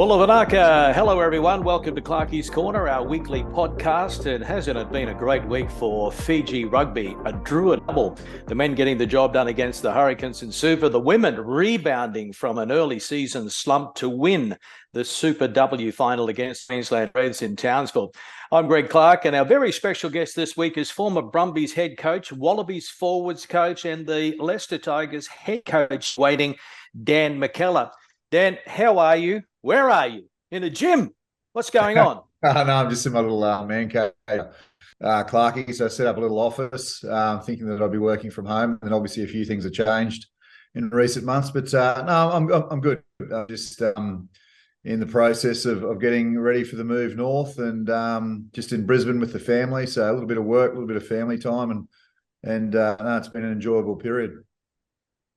Bulavanaka. Hello, everyone. Welcome to Clarkie's Corner, our weekly podcast. And hasn't it been a great week for Fiji rugby? A Drua double. The men getting the job done against the Hurricanes in Super. The women rebounding from an early season slump to win the Super W final against Queensland Reds in Townsville. I'm Greg Clark, and our very special guest this week is former Brumbies head coach, Wallabies forwards coach, and the Leicester Tigers head coach waiting, Dan McKellar. Dan, how are you? Where are you? In a gym? What's going on? No, I'm just in my little man cave, Clarkie. So I set up a little office, thinking that I'd be working from home. And obviously, a few things have changed in recent months. But no, I'm good. I'm just in the process of getting ready for the move north, and just in Brisbane with the family. So a little bit of work, a little bit of family time, and no, it's been an enjoyable period.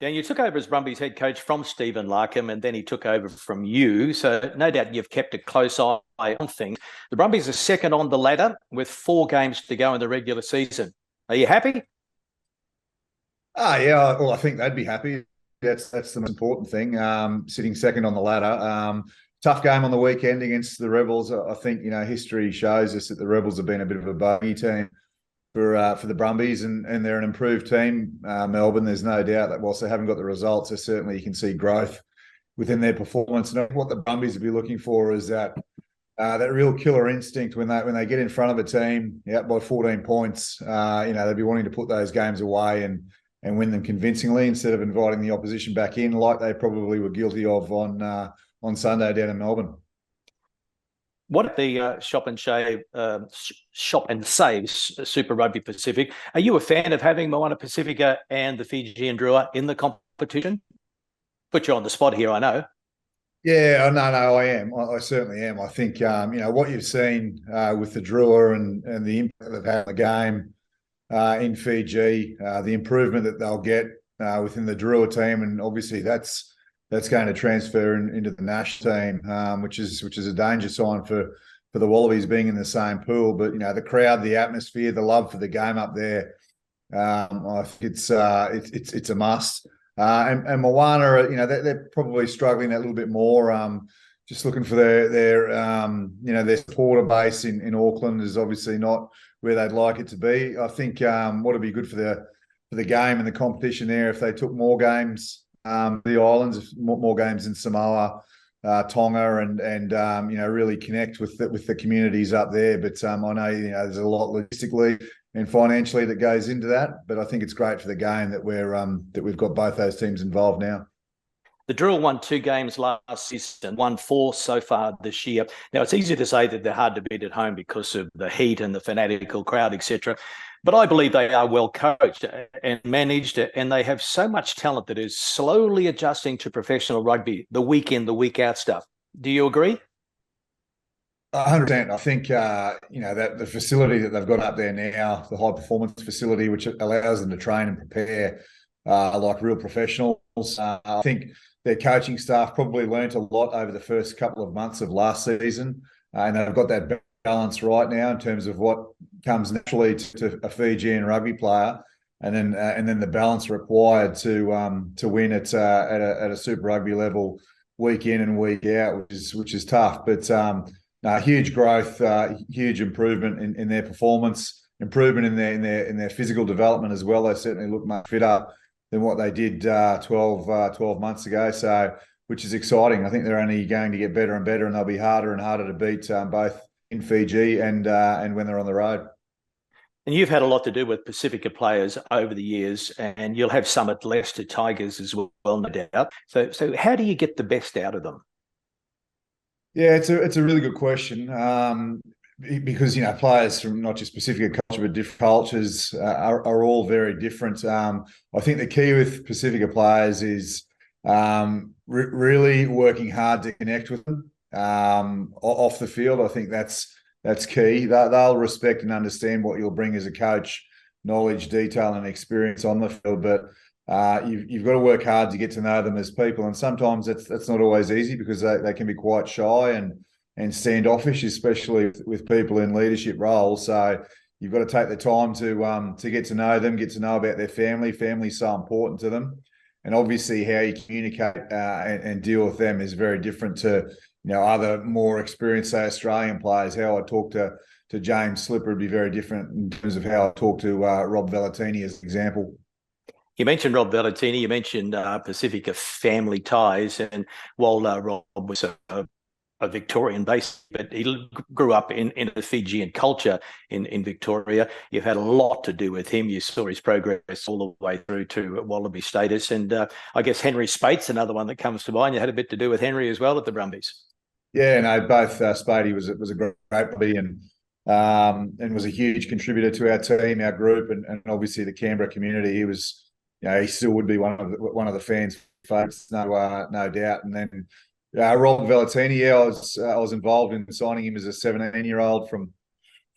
Dan, you took over as Brumbies head coach from Stephen Larkham, and then he took over from you. So no doubt you've kept a close eye on things. The Brumbies are second on the ladder with 4 games to go in the regular season. Are you happy? Yeah. Well, I think they'd be happy. That's the most important thing. Sitting second on the ladder. Tough game on the weekend against the Rebels. I think history shows us that the Rebels have been a bit of a bogey team for the Brumbies, and they're an improved team. Melbourne, there's no doubt that whilst they haven't got the results, certainly you can see growth within their performance. And what the Brumbies will be looking for is that real killer instinct when they get in front of a team out by 14 points. They'll be wanting to put those games away and win them convincingly instead of inviting the opposition back in, like they probably were guilty of on Sunday down in Melbourne. What at the Shop and Save Super Rugby Pacific? Are you a fan of having Moana Pacifica and the Fijian Drua in the competition? Put you on the spot here, I know. Yeah, no, I am. I certainly am. I think what you've seen with the Drua and the impact they've had on the game in Fiji, the improvement that they'll get within the Drua team, and obviously that's going to transfer into the Nash team, which is a danger sign for the Wallabies being in the same pool. But the crowd, the atmosphere, the love for the game up there, I think it's a must. And Moana, they're probably struggling a little bit more. Just looking for their supporter base in Auckland is obviously not where they'd like it to be. I think what would be good for the game and the competition there if they took more games. The islands, more games in Samoa, Tonga, and really connect with the communities up there. But I know there's a lot logistically and financially that goes into that. But I think it's great for the game that we've got both those teams involved now. The Drua won 2 games last season, won 4 so far this year. Now, it's easy to say that they're hard to beat at home because of the heat and the fanatical crowd, etc. But I believe they are well coached and managed, and they have so much talent that is slowly adjusting to professional rugby, the week in, the week out stuff. Do you agree? 100%. I think that the facility that they've got up there now, the high performance facility, which allows them to train and prepare like real professionals. I think their coaching staff probably learnt a lot over the first couple of months of last season, and they've got that balance right now in terms of what comes naturally to a Fijian rugby player, and then the balance required to win at a Super Rugby level week in and week out, which is tough. But huge growth, huge improvement in their performance, improvement in their physical development as well. They certainly look much fitter than what they did 12 months ago. So, which is exciting. I think they're only going to get better and better, and they'll be harder and harder to beat both in Fiji and when they're on the road. And you've had a lot to do with Pacifica players over the years, and you'll have some at Leicester Tigers as well, no doubt. So how do you get the best out of them? Yeah, it's a really good question. Because players from not just Pacifica culture but different cultures are all very different. I think the key with Pacifica players is really working hard to connect with them off the field. I think that's key. They'll respect and understand what you'll bring as a coach, knowledge, detail, and experience on the field. But you've got to work hard to get to know them as people, and sometimes that's not always easy because they can be quite shy and standoffish, especially with people in leadership roles. So you've got to take the time to get to know them, get to know about their family. Family's so important to them. And obviously how you communicate and deal with them is very different to other more experienced, say, Australian players. How I talk to James Slipper would be very different in terms of how I talk to Rob Valentini as an example. You mentioned Rob Valentini, you mentioned Pacifica family ties, and while Rob was a Victorian base, but he grew up in the Fijian culture in Victoria. You've had a lot to do with him. You saw his progress all the way through to Wallaby status. And I guess Henry Spate's another one that comes to mind. You had a bit to do with Henry as well at the Brumbies. Yeah, no, both Spatey was a great buddy and was a huge contributor to our team, our group, and obviously the Canberra community. He was, he still would be one of the fans' favourites, no doubt. And then Rob Valentini, I was involved in signing him as a 17-year-old from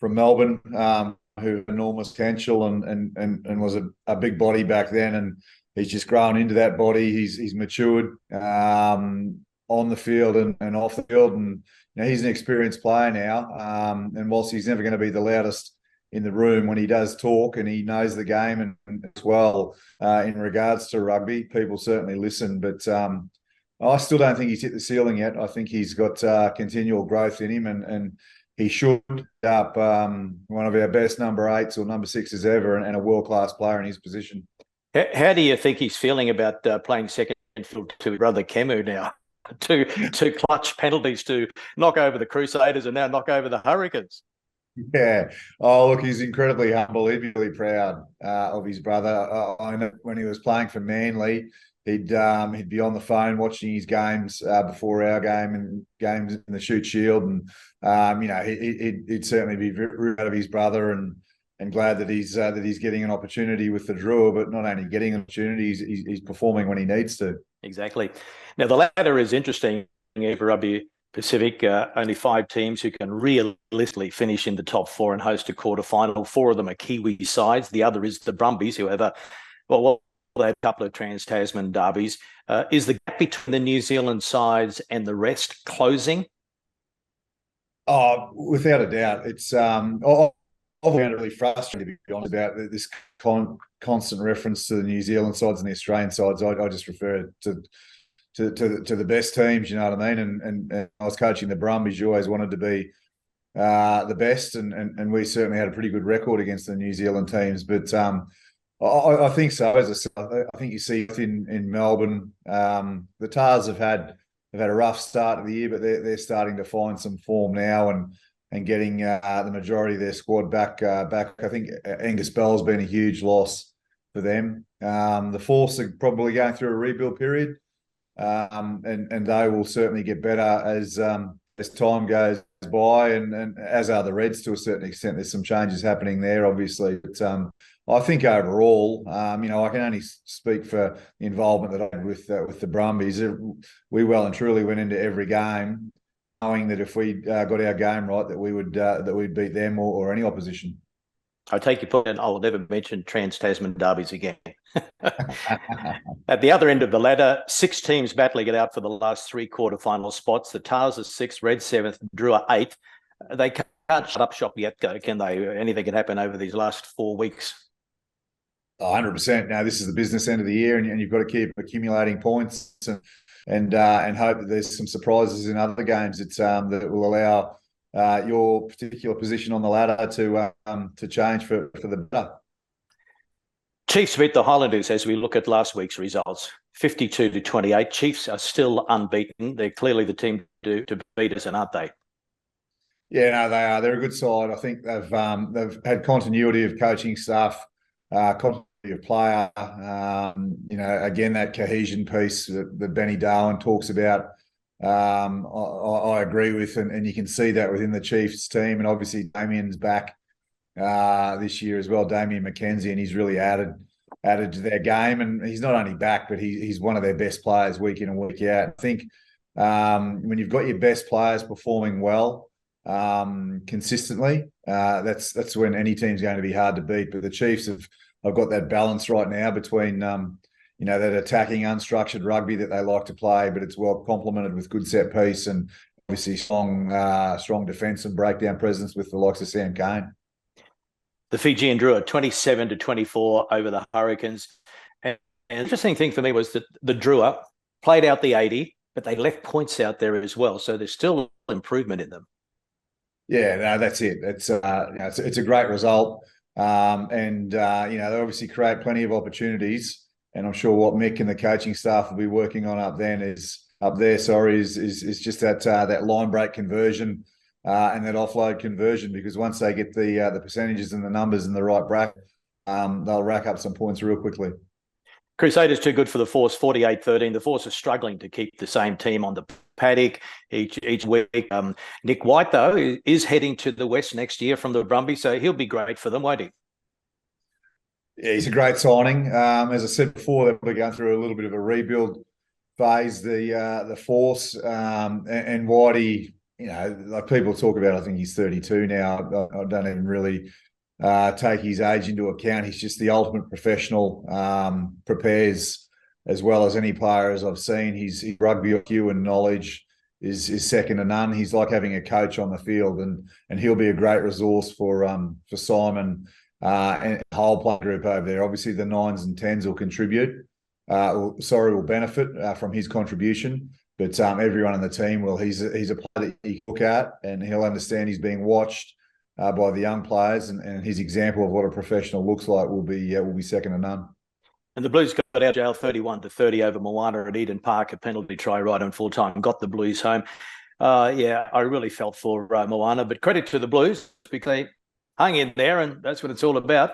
Melbourne, who had enormous potential and was a big body back then, and he's just grown into that body. He's matured on the field and off the field, and he's an experienced player now. And whilst he's never going to be the loudest in the room, when he does talk and he knows the game and as well in regards to rugby, people certainly listen. But I still don't think he's hit the ceiling yet. I think he's got continual growth in him, and he should end up one of our best number 8s or number 6s ever, and a world-class player in his position. How do you think he's feeling about playing second field to his brother Kemu now? Two clutch penalties to knock over the Crusaders and now knock over the Hurricanes. Yeah. Oh, look, he's incredibly humble. He'd be really proud of his brother. I know when he was playing for Manly, he'd be on the phone watching his games before our game and games in the Shoot Shield, and he'd certainly be very proud of his brother and glad that he's getting an opportunity with the Drua. But not only getting an opportunity, he's performing when he needs to. Exactly. Now the ladder is interesting for Rugby Pacific. Only 5 teams who can realistically finish in the top 4 and host a quarterfinal. 4 of them are Kiwi sides. The other is the Brumbies, who have they have a couple of Trans-Tasman derbies. Is the gap between the New Zealand sides and the rest closing? Oh, without a doubt. It's I found it really frustrating, to be honest, about this constant reference to the New Zealand sides and the Australian sides. I just refer to the best teams, you know what I mean? And I was coaching the Brumbies. You always wanted to be the best, and we certainly had a pretty good record against the New Zealand teams. But I think so. As I said, I think you see it in Melbourne. The Tars have had a rough start of the year, but they're starting to find some form now and getting the majority of their squad back. I think Angus Bell's been a huge loss for them. The Force are probably going through a rebuild period, and they will certainly get better as time goes by, and as are the Reds to a certain extent. There's some changes happening there, obviously, but I think overall, I can only speak for the involvement that I had with the Brumbies. We well and truly went into every game knowing that if we got our game right, that we'd beat them or any opposition. I take your point, and I'll never mention Trans-Tasman derbies again. At the other end of the ladder, 6 teams battling it out for the last 3 quarterfinal spots. The Tars are 6th, Reds 7th, Drua 8th. They can't shut up shop yet, can they? Anything can happen over these last 4 weeks. 100%. Now, this is the business end of the year, and you've got to keep accumulating points and hope that there's some surprises in other games that will allow your particular position on the ladder to change for the better. Chiefs beat the Highlanders as we look at last week's results, 52-28. Chiefs are still unbeaten. They're clearly the team to beat us, aren't they? Yeah, no, they are. They're a good side. I think they've had continuity of coaching staff, continuity of player. Again, that cohesion piece that Benny Darwin talks about, I agree with, and you can see that within the Chiefs team. And obviously, Damien's back this year as well, Damian McKenzie, and he's really added to their game. And he's not only back, but he's one of their best players week in and week out. I think when you've got your best players performing well consistently, that's when any team's going to be hard to beat. But the Chiefs have got that balance right now between that attacking unstructured rugby that they like to play, but it's well complemented with good set piece and obviously strong defence and breakdown presence with the likes of Sam Cane. The Fijian Drua 27-24 over the Hurricanes. And the interesting thing for me was that the Drua played out the 80, but they left points out there as well. So there's still improvement in them. Yeah, no, that's it. It's it's a great result, and they obviously create plenty of opportunities. And I'm sure what Mick and the coaching staff will be working on up there is just that line break conversion and that offload conversion. Because once they get the percentages and the numbers in the right bracket, they'll rack up some points real quickly. Crusaders too good for the Force, 48-13. The Force are struggling to keep the same team on the paddock each week. Nick White, though, is heading to the West next year from the Brumbies, so he'll be great for them, won't he? Yeah, he's a great signing. As I said before, they're going through a little bit of a rebuild phase, the Force, and Whitey, like people talk about, I think he's 32 now. I don't even really take his age into account. He's just the ultimate professional, prepares as well as any player as I've seen. His rugby IQ and knowledge is second to none. He's like having a coach on the field, and he'll be a great resource for Simon and the whole play group over there. Obviously, the 9s and 10s will contribute. Will benefit from his contribution, but everyone in the team will. He's a player that you can look at, and he'll understand he's being watched by the young players, and his example of what a professional looks like will be second to none. And the Blues got out of jail 31-30 over Moana at Eden Park, a penalty try right on full time, got the Blues home. I really felt for Moana, but credit to the Blues because they hung in there, and that's what it's all about.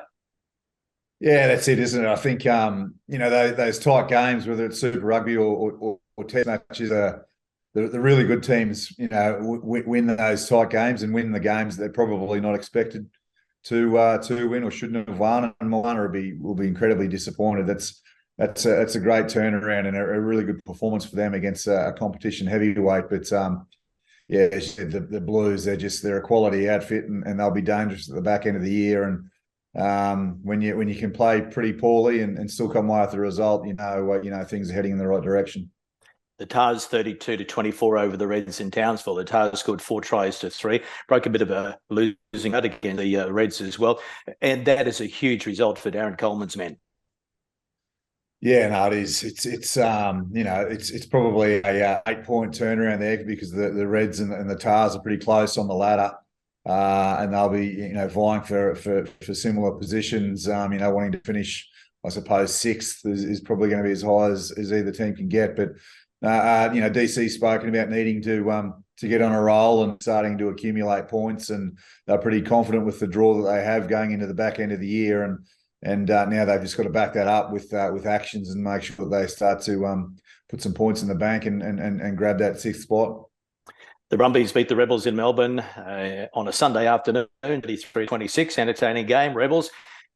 Yeah, that's it, isn't it? I think those tight games, whether it's Super Rugby or Test matches, the really good teams, win those tight games and win the games they're probably not expected to win or shouldn't have won. And Moana will be incredibly disappointed. That's a great turnaround and a really good performance for them against a competition heavyweight. But the Blues, they're a quality outfit, and they'll be dangerous at the back end of the year. And when you can play pretty poorly and still come away with the result, things are heading in the right direction. The Tars 32-24 over the Reds in Townsville. The Tars scored 4 tries to 3, broke a bit of a losing out against the Reds as well, and that is a huge result for Darren Coleman's men. Yeah, no, it is. It's probably a 8-point turnaround there because the Reds and the Tars are pretty close on the ladder. And they'll be, vying for similar positions. Wanting to finish, I suppose, 6th is probably going to be as high as either team can get. But DC's spoken about needing to get on a roll and starting to accumulate points, and they're pretty confident with the draw that they have going into the back end of the year. And now they've just got to back that up with actions and make sure that they start to put some points in the bank and grab that 6th spot. The Brumbies beat the Rebels in Melbourne on a Sunday afternoon, 23-26, entertaining game. Rebels,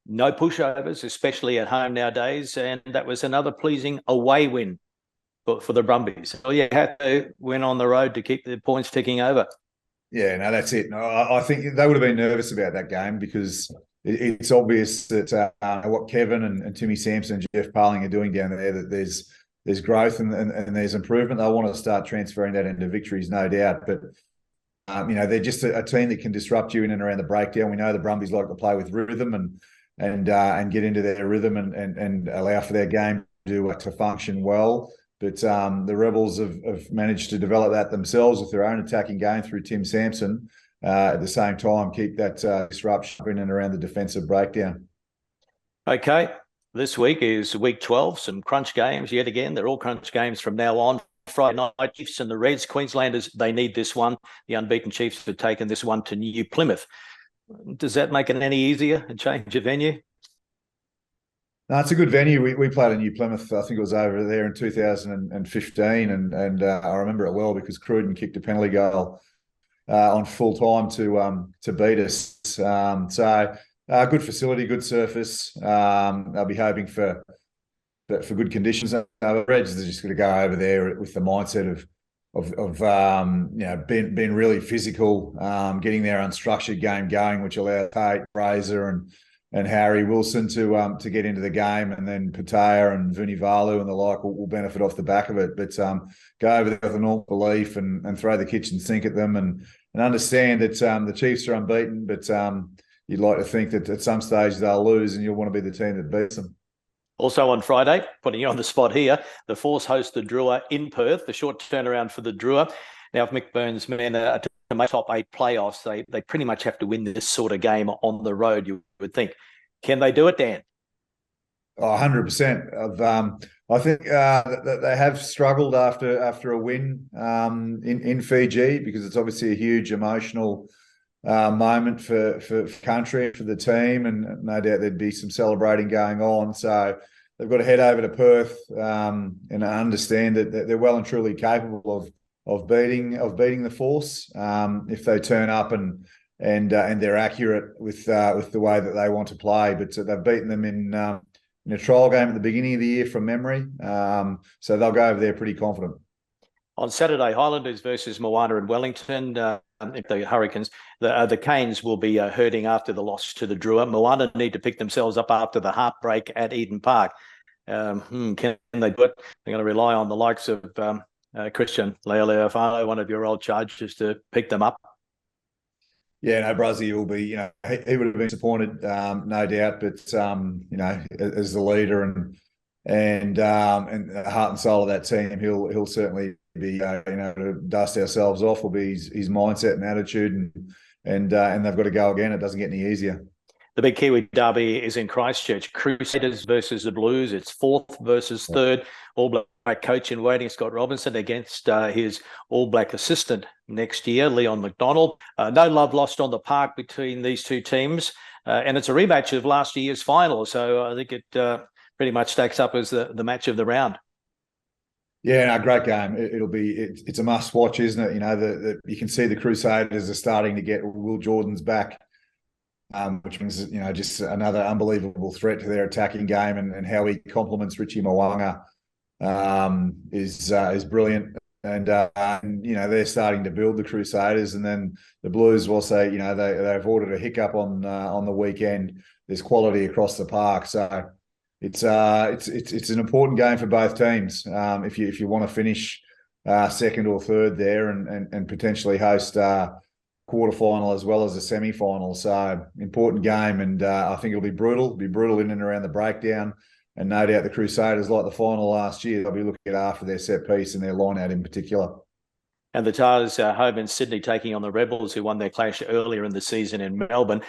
no pushovers, especially at home nowadays, and that was another pleasing away win for the Brumbies. So you had to win on the road to keep the points ticking over. Yeah, no, that's it. No, I think they would have been nervous about that game because it's obvious that what Kevin and Timmy Sampson and Jeff Parling are doing down there, that there's growth and there's improvement. They'll want to start transferring that into victories, no doubt. But, they're just a team that can disrupt you in and around the breakdown. We know the Brumbies like to play with rhythm and get into their rhythm and allow for their game to function well. But the Rebels have managed to develop that themselves with their own attacking game through Tim Sampson. At the same time, keep that disruption in and around the defensive breakdown. Okay. This week is week 12, some crunch games yet again. They're all crunch games from now on. Friday night, Chiefs and the Reds. Queenslanders, they need this one. The unbeaten Chiefs have taken this one to New Plymouth. Does that make it any easier, a change of venue? No, it's a good venue. We played in New Plymouth. I think it was over there in 2015, and I remember it well because Cruden kicked a penalty goal on full time to beat us. Good facility, good surface. I'll be hoping for good conditions. The Reds are just going to go over there with the mindset of being really physical, getting their unstructured game going, which allows Tate, Fraser, and Harry Wilson to get into the game, and then Patea and Vunivalu and the like will benefit off the back of it. But go over there with a normal belief and throw the kitchen sink at them and understand that the Chiefs are unbeaten, but you'd like to think that at some stage they'll lose and you'll want to be the team that beats them. Also on Friday, putting you on the spot here, the Force host the Drua in Perth, the short turnaround for the Drua. Now, if Mick Burns' men are to make top 8 playoffs, they pretty much have to win this sort of game on the road, you would think. Can they do it, Dan? Oh, 100%. I think that they have struggled after a win in Fiji, because it's obviously a huge emotional moment for country, for the team, and no doubt there'd be some celebrating going on. So they've got to head over to Perth and understand that they're well and truly capable of beating the Force if they turn up and they're accurate with the way that they want to play. But they've beaten them in a trial game at the beginning of the year from memory, so they'll go over there pretty confident. On Saturday, Highlanders versus Moana and Wellington. The Hurricanes, the Canes will be hurting after the loss to the Drua. Moana need to pick themselves up after the heartbreak at Eden Park. Can they do it? They're going to rely on the likes of Christian Leali'ifano, one of your old charges, to pick them up. Yeah, no, Brazzy will be, he would have been disappointed, no doubt, but, as the leader and the heart and soul of that team, he'll certainly be, to dust ourselves off will be his mindset and attitude, and they've got to go again. It doesn't get any easier. The big Kiwi derby is in Christchurch. Crusaders versus the Blues. It's 4th versus 3rd. All Black coach in waiting, Scott Robinson, against his All Black assistant next year, Leon McDonald. No love lost on the park between these two teams. And it's a rematch of last year's final. So I think it pretty much stacks up as the match of the round. Yeah, no, great game. It's a must watch, isn't it? You can see the Crusaders are starting to get Will Jordan's back. Which means, just another unbelievable threat to their attacking game, and how he complements Richie Mo'unga is brilliant. And they're starting to build the Crusaders, and then the Blues will say, they've ordered a hiccup on the weekend. There's quality across the park, so it's an important game for both teams. If you want to finish second or third there, and potentially host quarterfinal as well as a semi-final. So important game, and I think it'll be brutal in and around the breakdown. And no doubt the Crusaders, like the final last year, they'll be looking at after their set piece and their line out in particular. And the Tars home in Sydney taking on the Rebels, who won their clash earlier in the season in Melbourne.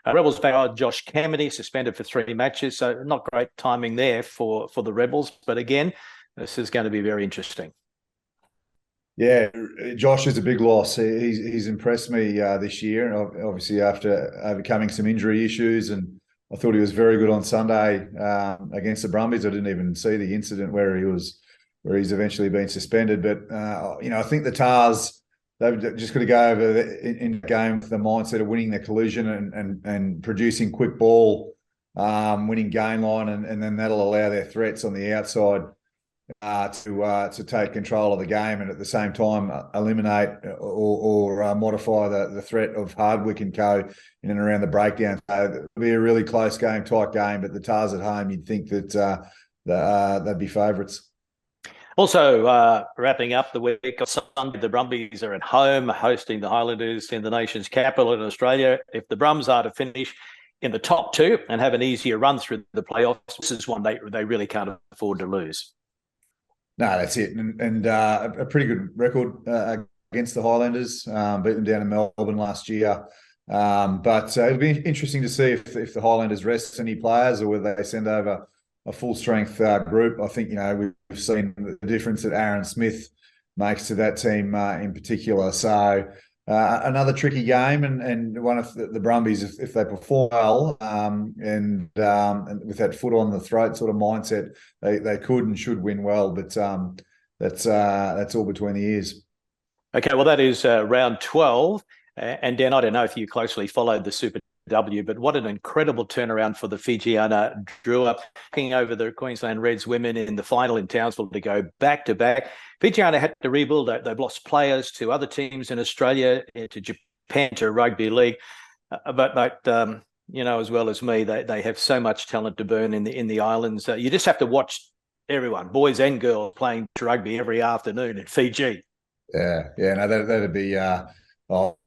Rebels back Josh Camedy, suspended for 3 matches, so not great timing there for the Rebels. But again, this is going to be very interesting. Yeah, Josh is a big loss. He's impressed me this year, obviously after overcoming some injury issues, and I thought he was very good on Sunday against the Brumbies. I didn't even see the incident where he's eventually been suspended. But I think the Tars, they've just got to go over in the game with the mindset of winning the collision and producing quick ball, winning gain line, and then that'll allow their threats on the outside to take control of the game, and at the same time eliminate or modify the threat of Hardwick and co in and around the breakdown. So it'll be a really close game, tight game, but the Tars at home, you'd think that they'd be favourites. Also, wrapping up the week on Sunday, the Brumbies are at home hosting the Highlanders in the nation's capital in Australia. If the Brums are to finish in the top 2 and have an easier run through the playoffs, this is one they really can't afford to lose. No, that's it. And a pretty good record against the Highlanders, beat them down in Melbourne last year. But it'll be interesting to see if the Highlanders rest any players or whether they send over a full-strength group. I think, we've seen the difference that Aaron Smith makes to that team in particular. So another tricky game, and one of the Brumbies, if they perform well and with that foot on the throat sort of mindset, they could and should win well. But that's all between the ears. Okay, well, that is round 12. And Dan, I don't know if you closely followed the Super W, but what an incredible turnaround for the Fijian Drua, picking over the Queensland Reds women in the final in Townsville to go back-to-back. Fijian had to rebuild. They've lost players to other teams in Australia, to Japan, to rugby league. But as well as me, they have so much talent to burn in the islands. You just have to watch everyone, boys and girls, playing rugby every afternoon in Fiji. Yeah, no, that'd be...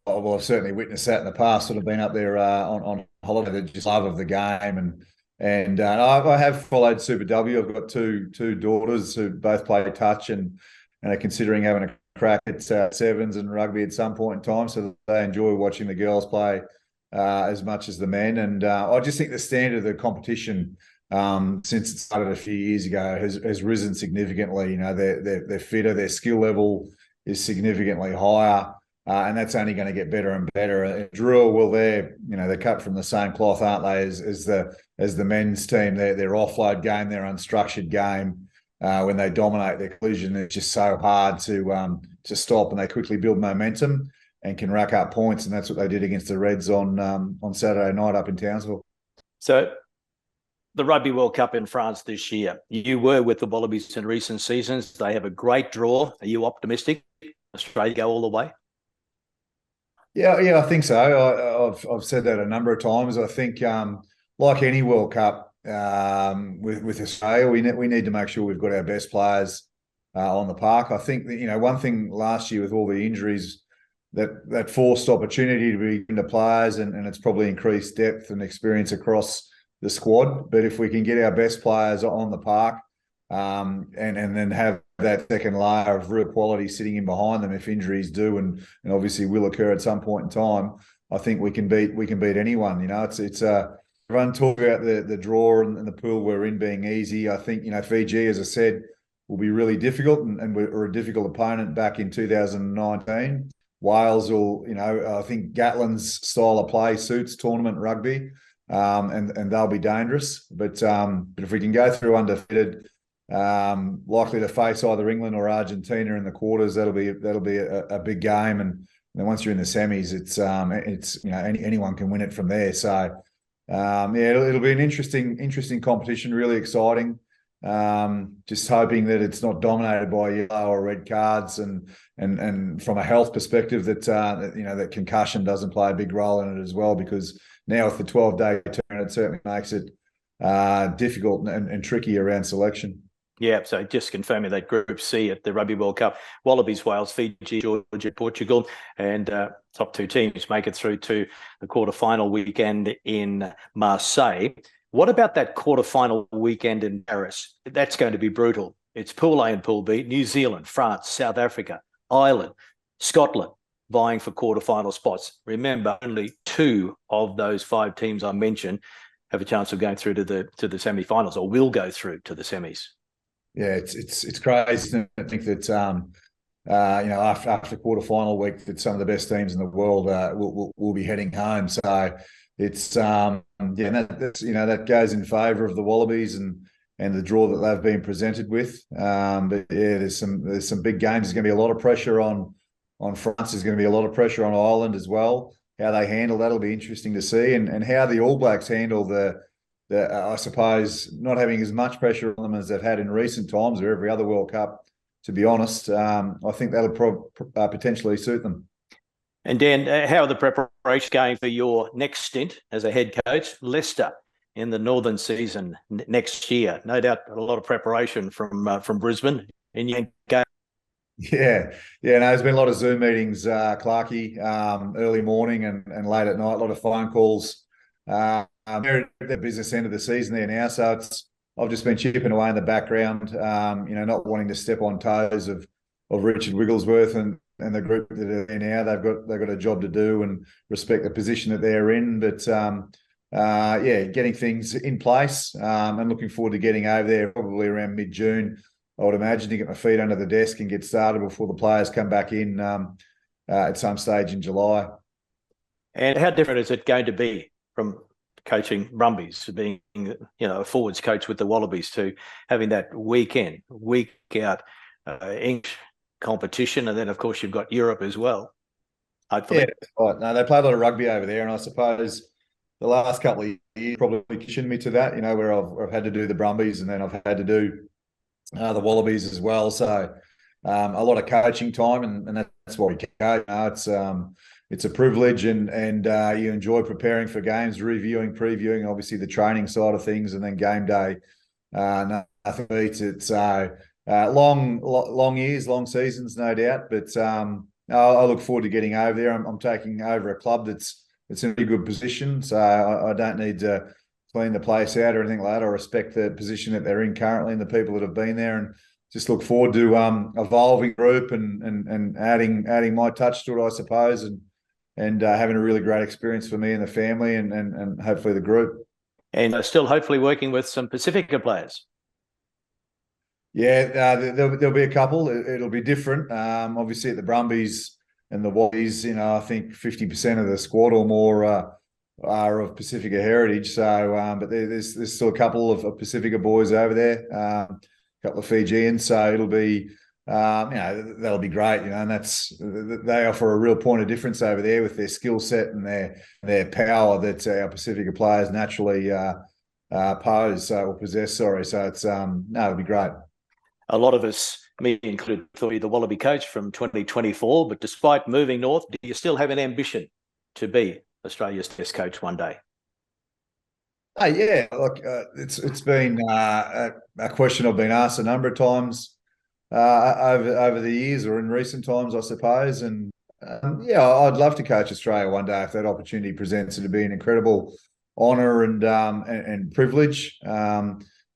I've certainly witnessed that in the past. Sort of been up there on holiday, the just love of the game, And I have followed Super W. I've got two daughters who both play touch and are considering having a crack at sevens and rugby at some point in time. So they enjoy watching the girls play as much as the men. And I just think the standard of the competition since it started a few years ago has risen significantly. You know, they're fitter, their skill level is significantly higher. And that's only going to get better and better. Drua, well, they're cut from the same cloth, aren't they? As the men's team, their offload game, their unstructured game, when they dominate their collision, it's just so hard to stop, and they quickly build momentum and can rack up points. And that's what they did against the Reds on Saturday night up in Townsville. So, the Rugby World Cup in France this year, you were with the Wallabies in recent seasons. They have a great draw. Are you optimistic Australia go all the way? Yeah, I think so. I've said that a number of times. I think, like any World Cup with Australia, we need to make sure we've got our best players on the park. I think that, one thing last year with all the injuries that forced opportunity to be given to players, and it's probably increased depth and experience across the squad. But if we can get our best players on the park, and then have that second layer of real quality sitting in behind them if injuries do and obviously will occur at some point in time, I think we can beat anyone. It's everyone talk about the draw and the pool we're in being easy. I think Fiji, as I said, will be really difficult, and we're a difficult opponent back in 2019. Wales will, I think Gatland's style of play suits tournament rugby, and they'll be dangerous. But if we can go through undefeated, likely to face either England or Argentina in the quarters, that'll be a big game. And then once you're in the semis, it's anyone can win it from there. So it'll be an interesting competition, really exciting. Just hoping that it's not dominated by yellow or red cards, and from a health perspective that concussion doesn't play a big role in it as well, because now with the 12-day turn, it certainly makes it difficult and tricky around selection. Yeah, so just confirming that Group C at the Rugby World Cup, Wallabies, Wales, Fiji, Georgia, Portugal, and top two teams make it through to the quarterfinal weekend in Marseille. What about that quarterfinal weekend in Paris? That's going to be brutal. It's Pool A and Pool B, New Zealand, France, South Africa, Ireland, Scotland vying for quarterfinal spots. Remember, only 2 of those 5 teams I mentioned have a chance of going through to the semi-finals, or will go through to the semis. Yeah, it's crazy. I think that after quarterfinal week, that some of the best teams in the world will be heading home. So it's that goes in favour of the Wallabies and the draw that they've been presented with. But yeah, there's some big games. There's going to be a lot of pressure on France. There's going to be a lot of pressure on Ireland as well. How they handle that'll be interesting to see, and how the All Blacks handle the I suppose not having as much pressure on them as they've had in recent times or every other World Cup. To be honest, I think that'll potentially suit them. And Dan, how are the preparations going for your next stint as a head coach, Leicester, in the Northern season next year? No doubt a lot of preparation from Brisbane in your game. Yeah. No, there's been a lot of Zoom meetings, Clarkie, early morning and late at night, a lot of phone calls. They're at the business end of the season there now, so I've just been chipping away in the background, not wanting to step on toes of Richard Wigglesworth and the group that are there now. They've got a job to do and respect the position that they're in. But getting things in place and looking forward to getting over there probably around mid-June, I would imagine, to get my feet under the desk and get started before the players come back in at some stage in July. And how different is it going to be from coaching Brumbies, being a forwards coach with the Wallabies, to having that week in, week out English competition, and then of course you've got Europe as well, hopefully? Yeah, right. No, they play a lot of rugby over there, and I suppose the last couple of years probably conditioned me to that, where I've had to do the Brumbies and then I've had to do the Wallabies as well. So a lot of coaching time, and that's what we coach. It's a privilege, and you enjoy preparing for games, reviewing, previewing, obviously the training side of things, and then game day. Nothing beats it. So long years, long seasons, no doubt. But I look forward to getting over there. I'm taking over a club that's in a good position, so I don't need to clean the place out or anything like that. I respect the position that they're in currently and the people that have been there, and just look forward to evolving group and adding my touch to it, I suppose, and having a really great experience for me and the family and hopefully the group. And still hopefully working with some Pacifica players. Yeah, there'll be a couple. It'll be different. Obviously at the Brumbies and the Wallabies, I think 50% of the squad or more are of Pacifica heritage. So, but there's still a couple of Pacifica boys over there, a couple of Fijians. So it'll be, that'll be great. And they offer a real point of difference over there with their skill set and their power that our Pacifica players naturally possess. Sorry. So it's it'll be great. A lot of us, me included, thought you're the Wallaby coach from 2024, but despite moving north, do you still have an ambition to be Australia's Test coach one day? Oh, yeah, look, it's been a question I've been asked a number of times over the years, or in recent times, I suppose. And I'd love to coach Australia one day if that opportunity presents. It'd be an incredible honour and privilege.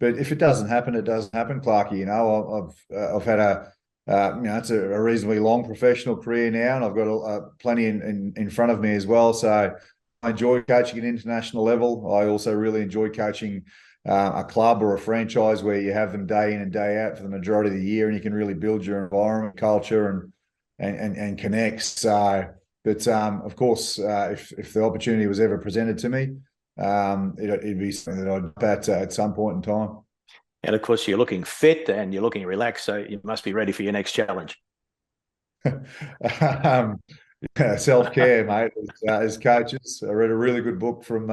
But if it doesn't happen, it doesn't happen, Clarkie. I've had it's a reasonably long professional career now, and I've got plenty in front of me as well. So I enjoy coaching at international level. I also really enjoy coaching a club or a franchise where you have them day in and day out for the majority of the year, and you can really build your environment, culture, and connect. So, but of course, if the opportunity was ever presented to me, it'd be something that I'd bet at some point in time. And of course, you're looking fit and you're looking relaxed, so you must be ready for your next challenge. Self-care, mate, as coaches. I read a really good book from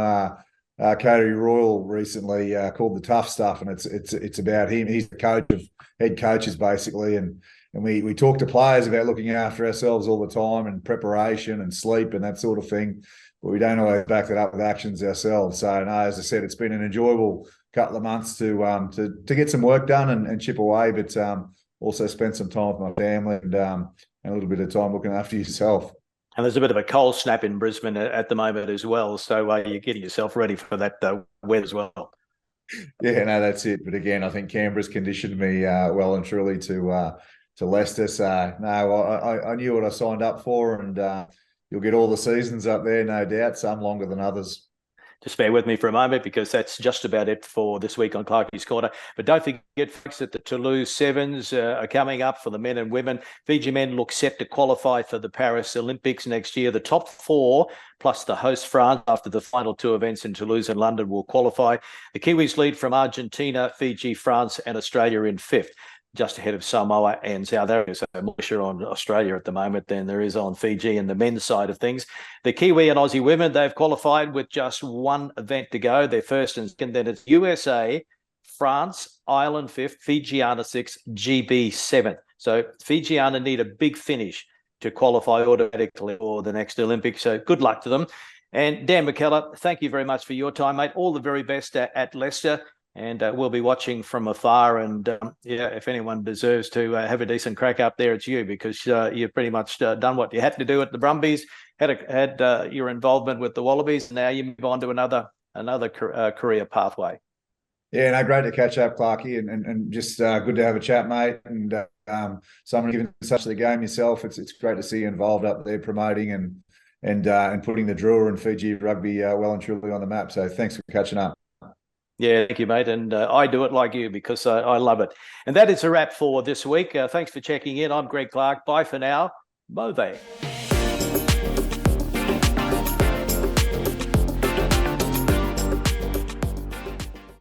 Cody Royal recently called The Tough Stuff, and it's about him. He's the coach of head coaches, basically, and we talk to players about looking after ourselves all the time and preparation and sleep and that sort of thing, but we don't always back that up with actions ourselves. So, no, as I said, it's been an enjoyable couple of months to get some work done and chip away, but also spend some time with my family and a little bit of time looking after yourself. And there's a bit of a cold snap in Brisbane at the moment as well, so you're getting yourself ready for that weather as well. Yeah, no, that's it. But again, I think Canberra's conditioned me well and truly to Leicester. So no, I knew what I signed up for, and you'll get all the seasons up there, no doubt. Some longer than others. Just bear with me for a moment, because that's just about it for this week on Clarkie's Corner. But don't forget, folks, that the Toulouse Sevens are coming up for the men and women. Fiji men look set to qualify for the Paris Olympics next year. The top four, plus the host France, after the final two events in Toulouse and London, will qualify. The Kiwis lead from Argentina, Fiji, France, and Australia in fifth, just ahead of Samoa and South Africa. So more pressure on Australia at the moment than there is on Fiji and the men's side of things. The Kiwi and Aussie women, they've qualified with just one event to go. They're first and second. Then it's USA, France, Ireland fifth, Fijiana sixth, GB seventh. So Fijiana need a big finish to qualify automatically for the next Olympics. So good luck to them. And Dan McKellar, thank you very much for your time, mate. All the very best at Leicester. And we'll be watching from afar. And if anyone deserves to have a decent crack up there, it's you, because you've pretty much done what you had to do at the Brumbies, had your involvement with the Wallabies, and now you move on to another career pathway. Yeah, no, great to catch up, Clarkie, and just good to have a chat, mate. And someone giving such the game yourself, it's great to see you involved up there promoting and putting the Drua and Fiji rugby well and truly on the map. So thanks for catching up. Yeah, thank you, mate. And I do it like you, because I love it. And that is a wrap for this week. Thanks for checking in. I'm Greg Clark. Bye for now. Move.